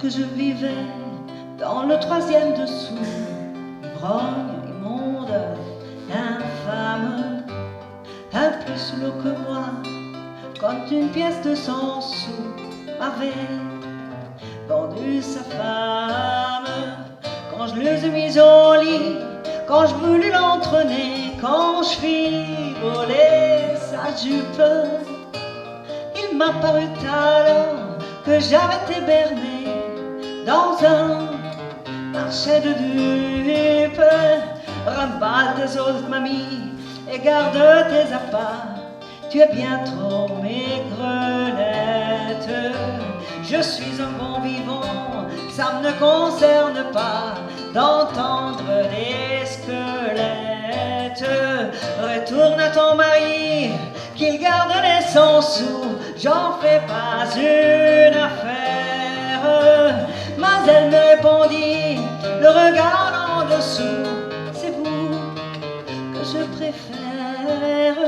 que je vivais dans le troisième dessous, ivrogne, immonde, infâme, un plus lourd que moi, quand une pièce de 100 sous m'avait vendu sa femme. Quand je l'ai mise au lit, quand je voulus l'entraîner, quand je fis voler sa jupe, il m'a paru alors que j'avais été berné dans un marché de dupes. Remballe tes autres mamies et garde tes appâts, tu es bien trop maigrelette. Je suis un bon vivant, ça ne me concerne pas d'entendre des squelettes. Retourne à ton mari, qu'il garde les 100 sous, j'en fais pas une affaire. Mais elle me répondit, le regard en dessous, c'est vous que je préfère.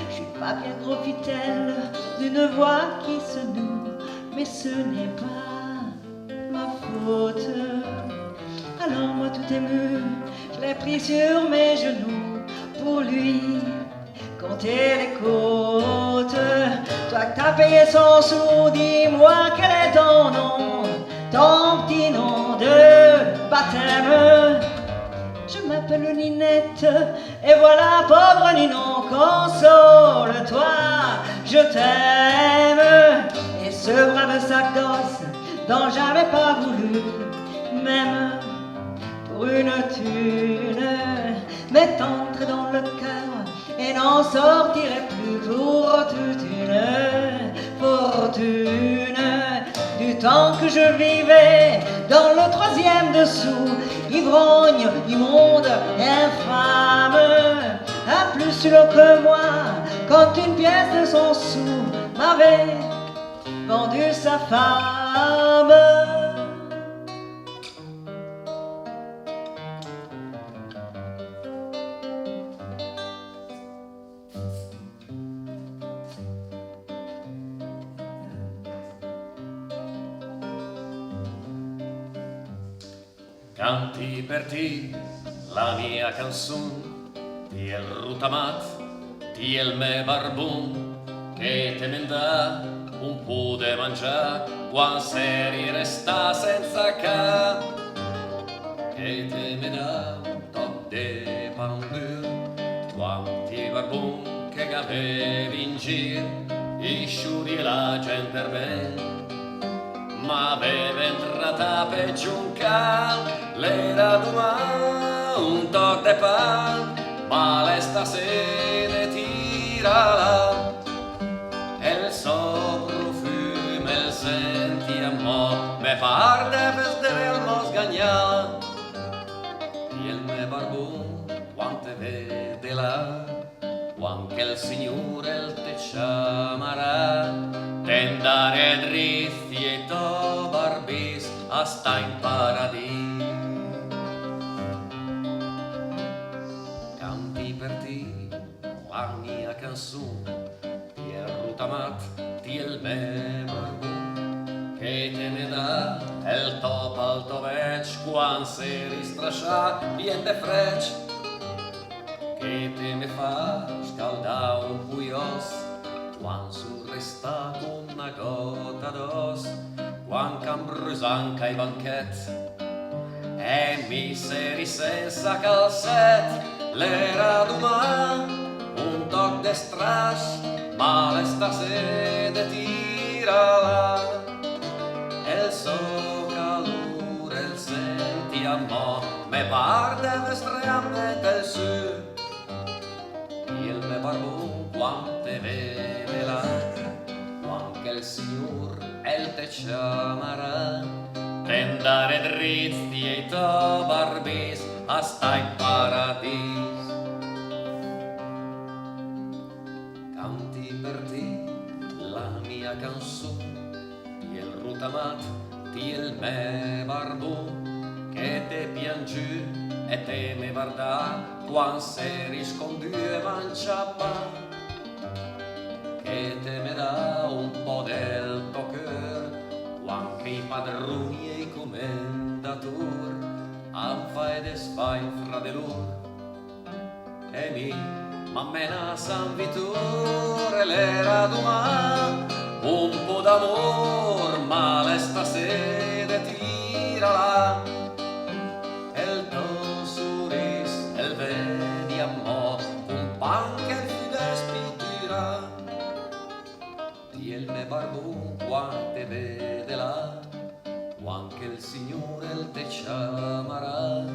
Je suis pas bien gros, fit-elle, d'une voix qui se noue, mais ce n'est pas ma faute. Alors moi tout ému, je l'ai pris sur mes genoux pour lui compter les côtes. Toi que t'as payé 100 sous, dis-moi quel est ton nom, ton petit nom de baptême. Je m'appelle Ninette, et voilà pauvre Ninon, console-toi, je t'aime. Et ce brave sac d'os dont j'avais pas voulu, même pour une thune, m'est entré dans le cœur et n'en sortirait plus pour toute une fortune. Du temps que je vivais dans le troisième dessous, ivrogne, immonde, infâme, un plus lourd que moi, quand une pièce de 100 sous m'avait vendu sa femme. Canti per te la mia canzone, ti el rutamat, ti el me barbun, che te menda un po' de mangià, quan seri resta senza ca, che te me da un toc de pandur, quanti barbun che gavevi in gir, isciuri la gente per ben, ma aveva entrata per giunca, l'era domani un toc de pan, ma l'esta sede tirala, e il suo profumo il senti a mo, me par de vestere al mos gagna, e il me barbun quante vede là, quanche il Signore il te chiamarà, tendare dritti e to barbis a sta in paradis. Canti per te la mia canzone, ti è rutamat, ti è il me barbun, che te ne dà el top al tovec, quan se ristrascià bien de frec, che te me fa scaldà un puios, quan surresta una gota d'os, quan cambrusant ai banquet, e mi seri senza calcet, l'era domà un toc de strash, ma l'esta sede tirala, e il so calore il senti a mo, me par de vestre a me del su, il me barbun quante vede là, quanche il Signor el te chiamarà, tendare dritti e to barbis a sta in paradis. Canti per te la mia canzone, ti il rutamat, ti il me barbun, che te piangiù e te me guardà, quan se riscondue manciappa, che te me dà un po' del tuo cœur, quan che i padroni fai fra de lur e mi m'ammena San Vittore l'era domani un po' d'amor male stasera tirala e il tuo sorriso e il vedi a mo un pan che il spittirà di il me barbun quante vede là anche il Signore il te chiamarà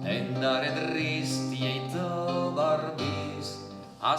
e andare dristi e i tuoi barbis a